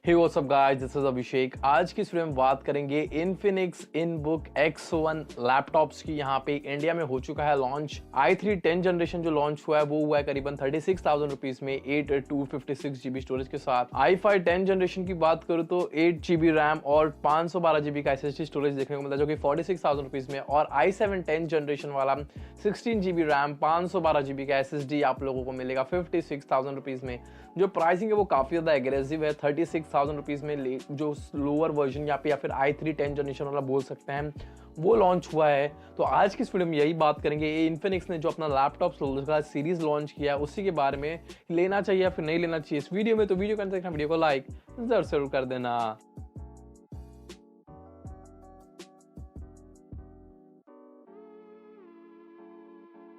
Hey what's up guys, this is Abhishek. आज की इस वीडियो में बात करेंगे इन्फिनिक्स इनबुक X1 लैपटॉप्स की। यहाँ पे इंडिया में हो चुका है लॉन्च। i3 10 जनरेशन जो लॉन्च हुआ है वो हुआ है करीबन 36,000 रुपीज में 8/256 GB स्टोरेज के साथ। i5 10 जनरेशन की बात करूँ तो 8 GB रैम और 512 GB का SSD स्टोरेज देखने को मिलता है जो कि 46,000 रुपीज में। और i7 10 जनरेशन वाला 16 GB रैम 512 GB का SSD आप लोगों को मिलेगा 56,000 रुपीज में। जो प्राइसिंग है वो काफी ज्यादा एग्रेसिव है, 36,000 रुपीज में जो लोअर वर्जन या फिर i3 10 जनरेशन वाला बोल सकते हैं वो लॉन्च हुआ है। तो आज की इस वीडियो में यही बात करेंगे, इन्फिनिक्स ने जो अपना लैपटॉप सीरीज लॉन्च किया है उसी के बारे में, लेना चाहिए या फिर नहीं लेना चाहिए इस वीडियो में। तो वीडियो करते देखना, वीडियो को लाइक जरूर कर देना।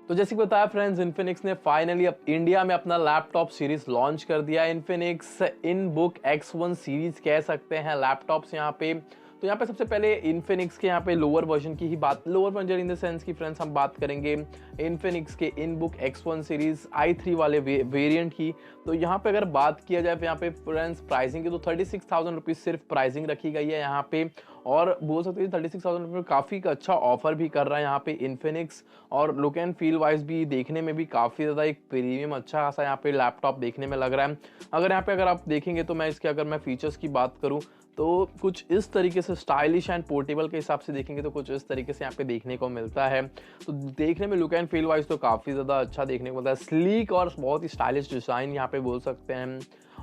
तो जैसे कि बताया फ्रेंड्स, इन्फिनिक्स ने फाइनली अब इंडिया में अपना लैपटॉप सीरीज लॉन्च कर दिया। इन्फिनिक्स इनबुक X1 सीरीज कह सकते हैं लैपटॉप्स यहाँ पे। तो यहाँ पे सबसे पहले इन्फिनिक्स के यहाँ पे लोअर वर्जन की ही बात, lower version in the sense की फ्रेंड्स हम बात करेंगे इन्फिनिक्स के इनबुक X1 सीरीज i3 वाले वेरिएंट की। तो यहाँ पे अगर बात किया जाए यहाँ पे फ्रेंड्स प्राइसिंग की, तो 36,000 रुपीज सिर्फ प्राइसिंग रखी गई है यहाँ पे। और बोल सकते हैं 36,000 रुपये काफ़ी अच्छा ऑफर भी कर रहा है यहाँ पे इन्फिनिक्स। और लुक एंड फील वाइज भी देखने में भी काफ़ी ज़्यादा एक प्रीमियम अच्छा खासा यहाँ पे लैपटॉप देखने में लग रहा है। अगर आप देखेंगे तो अगर मैं फीचर्स की बात करूँ तो कुछ इस तरीके से स्टाइलिश एंड पोर्टेबल के हिसाब से देखेंगे तो कुछ इस तरीके से यहाँ पे देखने को मिलता है। तो देखने में लुक एंड फील वाइज तो काफ़ी ज़्यादा अच्छा देखने को मिलता है, स्लीक और बहुत ही स्टाइलिश डिज़ाइन यहाँ पे बोल सकते हैं।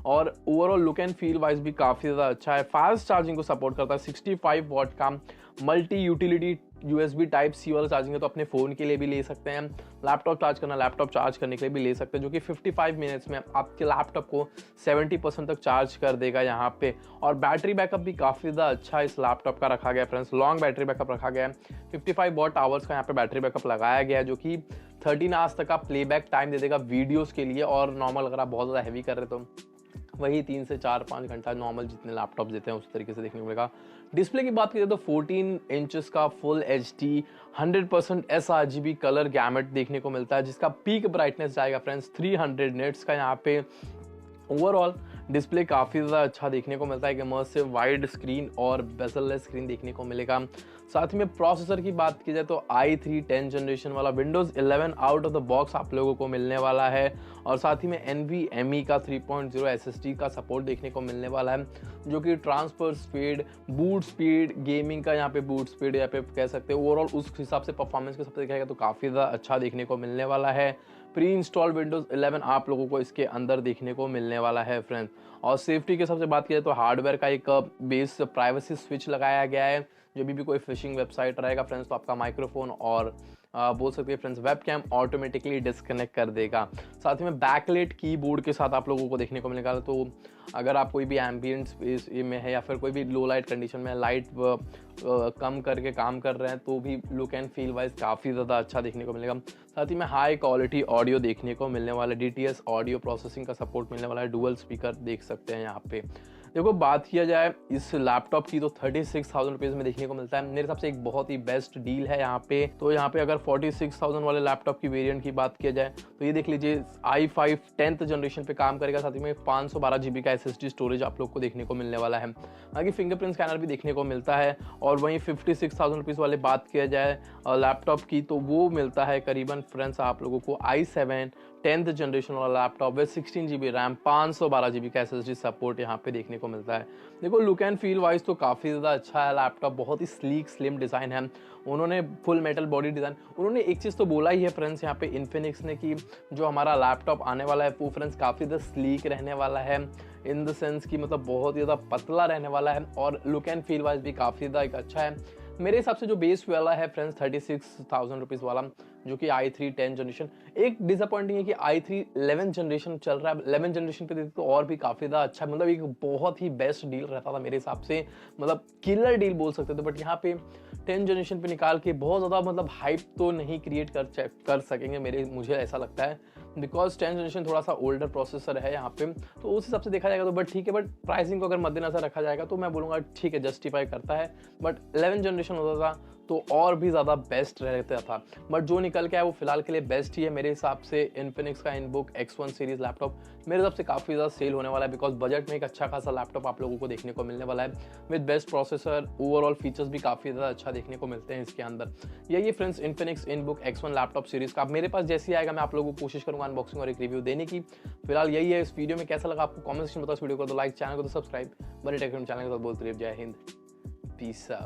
और overall look and feel wise भी काफ़ी ज़्यादा अच्छा है। फास्ट चार्जिंग को सपोर्ट करता है, 65 वॉट का multi utility USB type C वाला चार्जिंग है, तो अपने फ़ोन के लिए भी ले सकते हैं। लैपटॉप चार्ज करने के लिए भी ले सकते हैं, जो कि 55 मिनट्स में आपके लैपटॉप को 70% तक चार्ज कर देगा यहाँ पे। और बैटरी बैकअप भी काफ़ी ज़्यादा अच्छा इस लैपटॉप का रखा गया है फ्रेंड्स, लॉन्ग बैटरी बैकअप रखा गया है। 55 वॉट आवर्स का यहाँ पे बैटरी बैकअप लगाया गया है, जो कि 13 आवर्स तक का प्लेबैक टाइम दे देगा वीडियोज़ के लिए। और नॉर्मल अगर आप बहुत ज़्यादा हैवी कर रहे तो वही 3 से 4-5 घंटा नॉर्मल जितने लैपटॉप देते हैं उस तरीके से देखने को मिलेगा। डिस्प्ले की बात करें तो 14 इंचेस का full HD 100% sRGB colour gamete देखने को मिलता है, जिसका पीक ब्राइटनेस जाएगा फ्रेंड्स 300 निट्स का यहाँ पे। ओवरऑल डिस्प्ले काफ़ी ज़्यादा अच्छा देखने को मिलता है, इमर्सिव वाइड स्क्रीन और बेजललेस स्क्रीन देखने को मिलेगा। साथ ही में प्रोसेसर की बात की जाए तो i3 10 जनरेशन वाला Windows 11 out of the box आप लोगों को मिलने वाला है। और साथ ही में NVMe का 3.0 SSD का सपोर्ट देखने को मिलने वाला है, जो कि transfer speed, boot speed, gaming का यहाँ पे बूट स्पीड या पे कह सकते हैं ओवरऑल उस हिसाब से परफॉर्मेंस के हिसाब से देखा जाएगा तो काफ़ी ज़्यादा अच्छा देखने को मिलने वाला है। प्री इंस्टॉल Windows 11 आप लोगों को इसके अंदर देखने को मिलने वाला है फ्रेंड्स। और सेफ्टी के हिसाब से बात की जाए तो हार्डवेयर का एक बेस प्राइवेसी स्विच लगाया गया है। जो भी कोई फिशिंग वेबसाइट रहेगा फ्रेंड्स तो आपका माइक्रोफोन और बोल सकते हैं फ्रेंड्स वेबकैम ऑटोमेटिकली डिस्कनेक्ट कर देगा। साथ ही में बैकलाइट कीबोर्ड के साथ आप लोगों को देखने को मिलेगा। तो अगर आप कोई भी एम्बियंट स्पेस में है या फिर कोई भी लो लाइट कंडीशन में लाइट कम करके काम कर रहे हैं तो भी लुक एंड फील वाइज काफ़ी ज़्यादा अच्छा देखने को मिलेगा। साथ ही में हाई क्वालिटी ऑडियो देखने को मिलने वाला है, DTS ऑडियो प्रोसेसिंग का सपोर्ट मिलने वाला है, डुअल स्पीकर देख सकते हैं यहाँ पे। देखो बात किया जाए इस लैपटॉप की तो 36,000 रुपीज़ में देखने को मिलता है, मेरे हिसाब से एक बहुत ही बेस्ट डील है यहाँ पे। तो यहाँ पे अगर 46,000 वाले लैपटॉप की वेरिएंट की बात किया जाए तो ये देख लीजिए i5 10th जनरेशन पे काम करेगा। साथ ही में 512 GB का SSD स्टोरेज आप लोग को देखने को मिलने वाला है। बाकी फिंगरप्रिंट स्कैनर भी देखने को मिलता है। और वहीं 56,000 रुपीज़ वाले बात किया जाए लैपटॉप की तो वो मिलता है करीबन फ्रेंड्स आप लोगों को i7 10th जनरेशन वाला laptop with 16 GB RAM 512 GB का SSD सपोर्ट यहाँ पे देखने को मिलता है। देखो लुक एंड फील वाइज तो काफ़ी ज़्यादा अच्छा है लैपटॉप, बहुत ही स्लीक स्लिम डिज़ाइन है। उन्होंने फुल मेटल बॉडी डिज़ाइन, उन्होंने एक चीज़ तो बोला ही है फ्रेंड्स यहाँ पे इन्फिनिक्स ने कि जो हमारा लैपटॉप आने वाला है वो फ्रेंड्स काफ़ी ज़्यादा स्लीक रहने वाला है, इन द सेंस कि मतलब बहुत ज़्यादा पतला रहने वाला है। और लुक एंड फील वाइज भी काफ़ी ज़्यादा अच्छा है। मेरे हिसाब से जो बेस वाला है फ्रेंड्स 36,000 रुपीज़ वाला, जो कि i3 10 जनरेशन, एक डिसअपॉइंटिंग है कि i3 11 जनरेशन चल रहा है। 11 जनरेशन पे देते तो और भी काफ़ी ज़्यादा अच्छा, मतलब एक बहुत ही बेस्ट डील रहता था मेरे हिसाब से, मतलब किलर डील बोल सकते थे। बट यहाँ पे 10 जनरेशन पे निकाल के बहुत ज़्यादा मतलब हाइप तो नहीं क्रिएट कर सकेंगे मुझे ऐसा लगता है, बिकॉज 10 जनरेशन थोड़ा सा ओल्डर प्रोसेसर है यहाँ पे। तो उस हिसाब से देखा जाएगा तो बट ठीक है, बट प्राइसिंग को अगर मद्देनजर रखा जाएगा तो मैं बोलूँगा ठीक है, जस्टिफाई करता है। बट 11 जनरेशन होता था तो और भी ज़्यादा बेस्ट रहता था। बट जो निकल के आया वो फिलहाल के लिए बेस्ट ही है मेरे हिसाब से। इन्फिनिक्स का इनबुक X1 सीरीज लैपटॉप मेरे हिसाब से काफ़ी ज़्यादा सेल होने वाला है, बिकॉज बजट में एक अच्छा खासा लैपटॉप आप लोगों को देखने को मिलने वाला है with best processor. Overall features भी काफ़ी ज़्यादा अच्छा देखने को मिलते हैं इसके अंदर। यही friends Infinix InBook X1 laptop series का। मेरे पास जैसे ही आएगा मैं आप लोगों को कोशिश करूंगा अनबॉक्सिंग और एक रिव्यू देने की। फिलहाल यही है। इस वीडियो में कैसा लगा आपको कमेंट सेक्शन में बताओ। इस वीडियो को तो लाइक, चैनल को तो सब्सक्राइब, बने टेक चैनल के साथ बोलते रहिए। जय हिंद, पीस आउट।